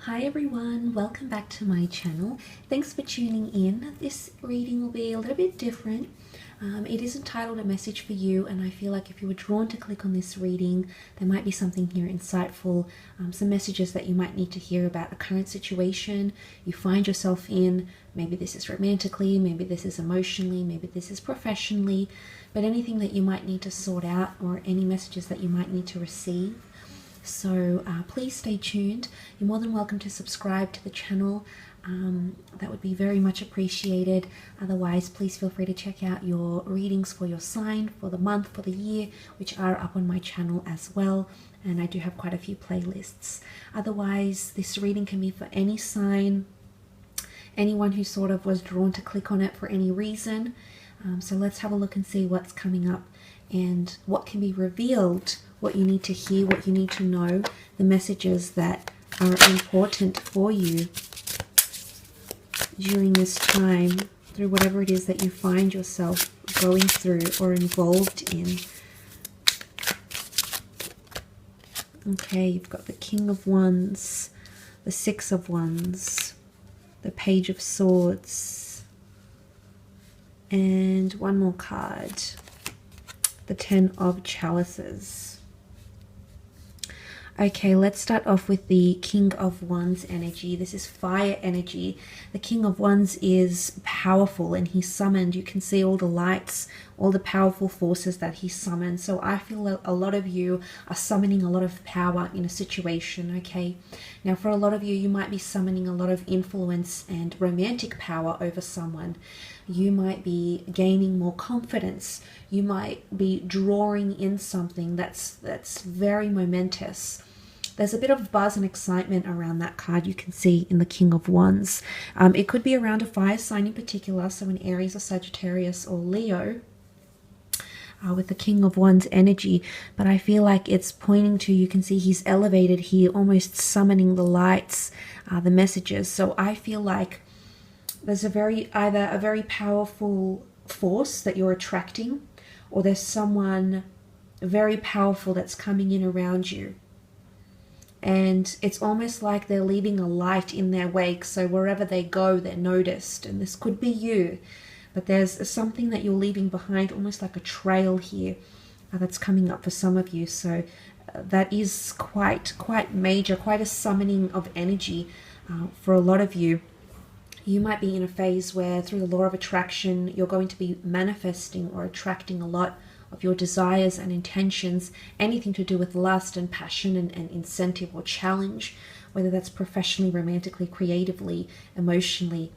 Hi everyone, welcome back to my channel. Thanks for tuning in. This reading will be a little bit different. It is entitled A Message for You, and I feel like if you were drawn to click on this reading, there might be something here insightful, some messages that you might need to hear about a current situation you find yourself in. Maybe this is romantically, maybe this is emotionally, maybe this is professionally, but anything that you might need to sort out or any messages that you might need to receive. So please stay tuned. You're more than welcome to subscribe to the channel. That would be very much appreciated. Otherwise, please feel free to check out your readings for your sign, for the month, for the year, which are up on my channel as well. And I do have quite a few playlists. Otherwise, this reading can be for any sign, anyone who sort of was drawn to click on it for any reason. So let's have a look and see what's coming up and what can be revealed, what you need to hear, what you need to know, the messages that are important for you during this time, through whatever it is that you find yourself going through or involved in. Okay, you've got the King of Wands, the Six of Wands, the Page of Swords, and one more card, the Ten of Chalices. Okay, let's start off with the King of Wands energy. This is fire energy. The King of Wands is powerful and he's summoned. You can see all the lights, all the powerful forces that he summoned. So I feel a lot of you are summoning a lot of power in a situation, okay? Now for a lot of you, you might be summoning a lot of influence and romantic power over someone. You might be gaining more confidence. You might be drawing in something that's very momentous. There's a bit of buzz and excitement around that card you can see in the King of Wands. It could be around a fire sign in particular, so in Aries or Sagittarius or Leo, with the King of Wands energy, but I feel like it's pointing to, you can see he's elevated here, almost summoning the lights, the messages. So I feel like there's either a very powerful force that you're attracting, or there's someone very powerful that's coming in around you. And it's almost like they're leaving a light in their wake, so wherever they go, they're noticed. And this could be you, but there's something that you're leaving behind, almost like a trail here that's coming up for some of you. So that is quite major, quite a summoning of energy for a lot of you. You might be in a phase where through the law of attraction, you're going to be manifesting or attracting a lot of your desires and intentions, anything to do with lust and passion and incentive or challenge, whether that's professionally, romantically, creatively, emotionally.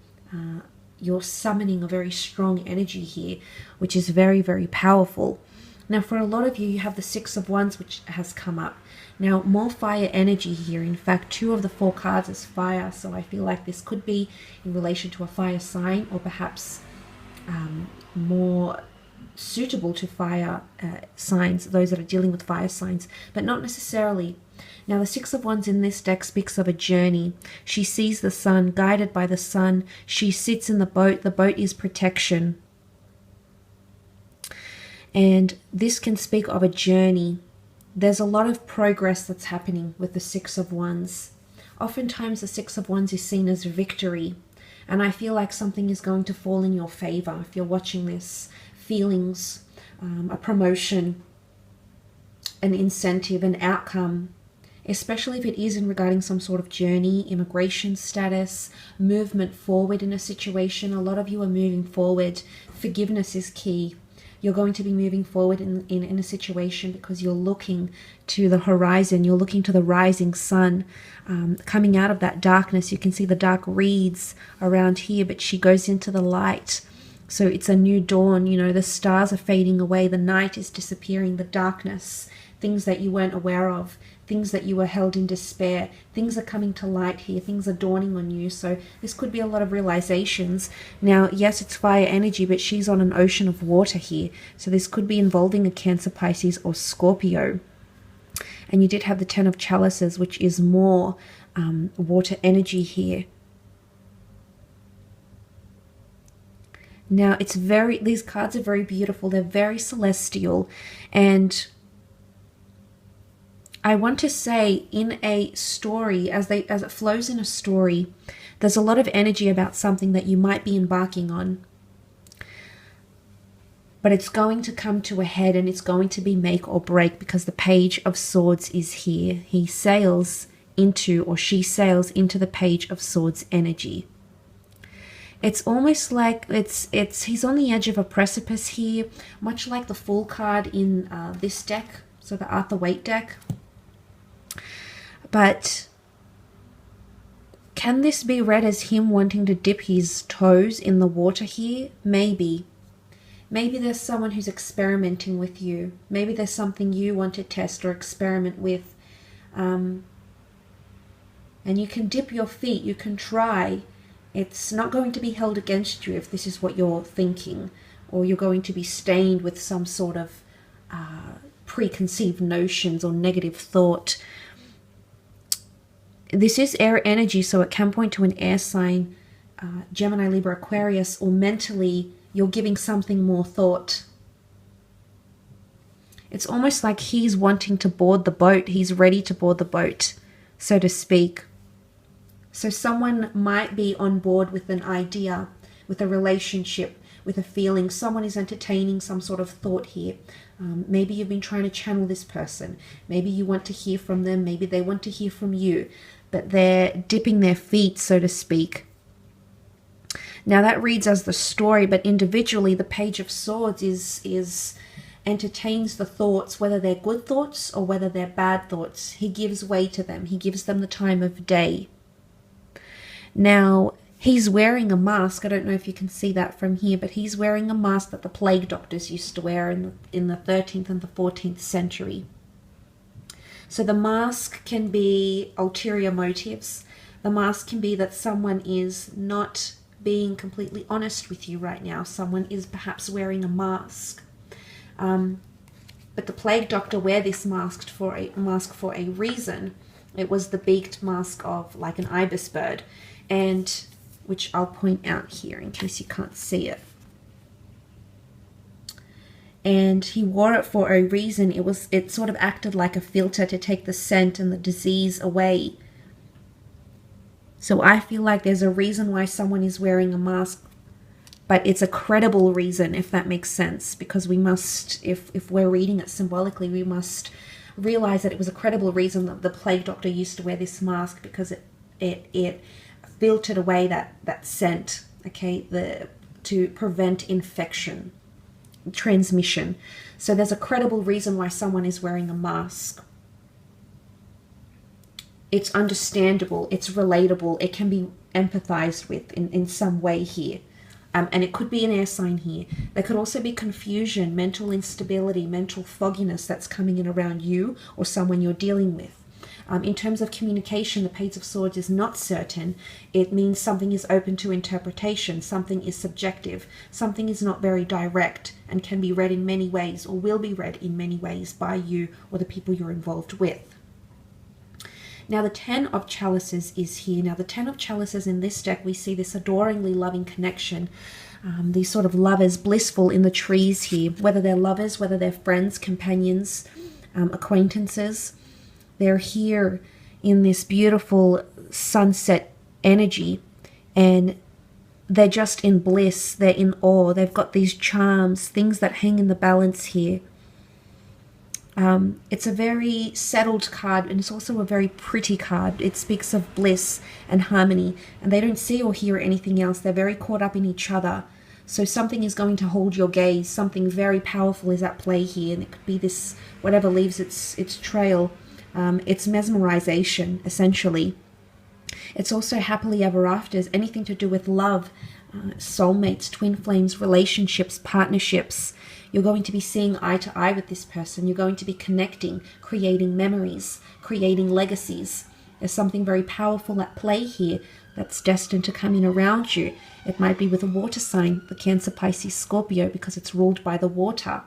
You're summoning a very strong energy here, which is very, very powerful. Now, for a lot of you, you have the Six of Wands, which has come up. Now, more fire energy here. In fact, 2 of the 4 cards is fire, so I feel like this could be in relation to a fire sign, or perhaps more suitable to fire signs, those that are dealing with fire signs, but not necessarily. Now, the Six of Wands in this deck speaks of a journey. She sees the sun, guided by the sun. She sits in the boat. The boat is protection. And this can speak of a journey. There's a lot of progress that's happening with the Six of Wands. Oftentimes the Six of Wands is seen as victory, and I feel like something is going to fall in your favor if you're watching this. Feelings, a promotion, an incentive, an outcome, especially if it is in regarding some sort of journey, immigration status, movement forward in a situation. A lot of you are moving forward. Forgiveness is key. You're going to be moving forward in a situation because you're looking to the horizon. You're looking to the rising sun. Coming out of that darkness, you can see the dark reeds around here, but she goes into the light. So it's a new dawn. You know, the stars are fading away. The night is disappearing. The darkness, things that you weren't aware of, things that you were held in despair, things are coming to light here. Things are dawning on you. So this could be a lot of realizations. Now, yes, it's fire energy, but she's on an ocean of water here. So this could be involving a Cancer, Pisces, or Scorpio. And you did have the Ten of Chalices, which is more water energy here. Now, these cards are very beautiful. They're very celestial, and I want to say in a story, as it flows in a story, there's a lot of energy about something that you might be embarking on. But it's going to come to a head, and it's going to be make or break, because the Page of Swords is here. He sails into, or she sails into, the Page of Swords energy. It's almost like he's on the edge of a precipice here, much like the Fool card in this deck, so the Arthur Waite deck. But can this be read as him wanting to dip his toes in the water here? Maybe. Maybe there's someone who's experimenting with you. Maybe there's something you want to test or experiment with. And you can dip your feet, you can try. It's not going to be held against you if this is what you're thinking, or you're going to be stained with some sort of preconceived notions or negative thought. This is air energy, so it can point to an air sign, Gemini, Libra, Aquarius, or mentally you're giving something more thought. It's almost like he's wanting to board the boat. He's ready to board the boat, so to speak. So someone might be on board with an idea, with a relationship, with a feeling. Someone is entertaining some sort of thought here. Maybe you've been trying to channel this person. Maybe you want to hear from them. Maybe they want to hear from you. But they're dipping their feet, so to speak. Now that reads as the story, but individually the Page of Swords entertains the thoughts, whether they're good thoughts or whether they're bad thoughts. He gives way to them. He gives them the time of day. Now, he's wearing a mask. I don't know if you can see that from here, but he's wearing a mask that the plague doctors used to wear in the 13th and the 14th century. So the mask can be ulterior motives. The mask can be that someone is not being completely honest with you right now. Someone is perhaps wearing a mask. But the plague doctor wear this mask for a reason. It was the beaked mask of like an ibis bird, and which I'll point out here in case you can't see it. And he wore it for a reason. It sort of acted like a filter to take the scent and the disease away. So I feel like there's a reason why someone is wearing a mask, but it's a credible reason, if that makes sense, because we must, if we're reading it symbolically, we must realize that it was a credible reason that the plague doctor used to wear this mask, because it filtered away that scent, okay, to prevent infection, transmission. So there's a credible reason why someone is wearing a mask. It's understandable, it's relatable, it can be empathized with in some way here. And it could be an air sign here. There could also be confusion, mental instability, mental fogginess that's coming in around you or someone you're dealing with. In terms of communication, the Page of Swords is not certain. It means something is open to interpretation, something is subjective, something is not very direct and can be read in many ways, or will be read in many ways by you or the people you're involved with. Now the Ten of Chalices is here. Now the Ten of Chalices in this deck, we see this adoringly loving connection. These sort of lovers, blissful in the trees here, whether they're lovers, whether they're friends, companions, acquaintances. They're here in this beautiful sunset energy, and they're just in bliss. They're in awe. They've got these charms, things that hang in the balance here. It's a very settled card, and it's also a very pretty card. It speaks of bliss and harmony, and they don't see or hear anything else. They're very caught up in each other. So something is going to hold your gaze. Something very powerful is at play here, and it could be this, whatever leaves its trail. It's mesmerization, essentially. It's also happily ever afters, anything to do with love, soulmates, twin flames, relationships, partnerships. You're going to be seeing eye to eye with this person. You're going to be connecting, creating memories, creating legacies. There's something very powerful at play here that's destined to come in around you. It might be with a water sign, the Cancer, Pisces, Scorpio, because it's ruled by the water.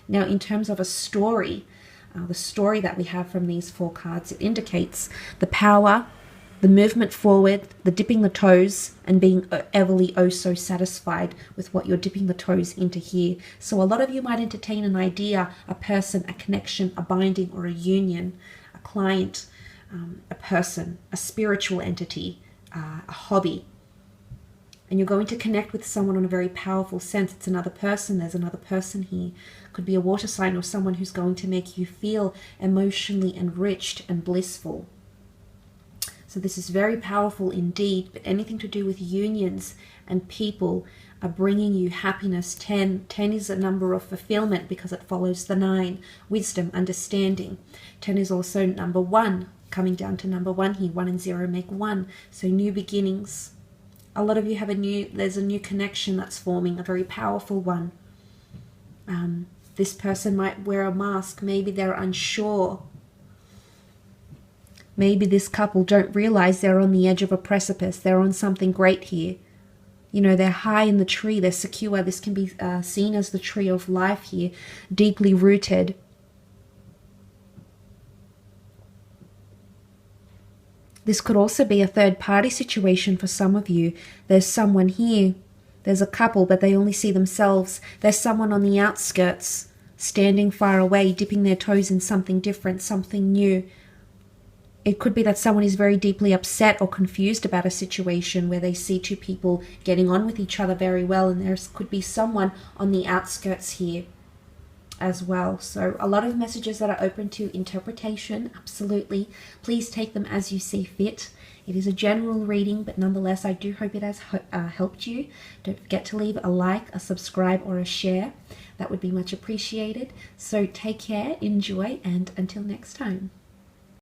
Now, in terms of a story, the story that we have from these four cards, it indicates the power, the movement forward, the dipping the toes, and being everly oh so satisfied with what you're dipping the toes into here. So a lot of you might entertain an idea, a person, a connection, a binding, or a union, a client, a person, a spiritual entity, a hobby. And you're going to connect with someone on a very powerful sense. It's another person. There's another person here. Could be a water sign or someone who's going to make you feel emotionally enriched and blissful. So this is very powerful indeed. But anything to do with unions and people are bringing you happiness. 10 is a number of fulfillment because it follows the 9. Wisdom, understanding. 10 is also number 1. Coming down to number 1 here. 1 and 0 make 1. So new beginnings. A lot of you have there's a new connection that's forming, a very powerful one. This person might wear a mask. Maybe they're unsure. Maybe this couple don't realize they're on the edge of a precipice. They're on something great here. You know, they're high in the tree. They're secure. This can be seen as the tree of life here, deeply rooted. This could also be a third-party situation for some of you. There's someone here. There's a couple, but they only see themselves. There's someone on the outskirts, standing far away, dipping their toes in something different, something new. It could be that someone is very deeply upset or confused about a situation where they see two people getting on with each other very well, and there could be someone on the outskirts here as well. So a lot of messages that are open to interpretation, absolutely. Please take them as you see fit. It is a general reading, but nonetheless, I do hope it has helped you. Don't forget to leave a like, a subscribe, or a share. That would be much appreciated. So take care, enjoy, and until next time.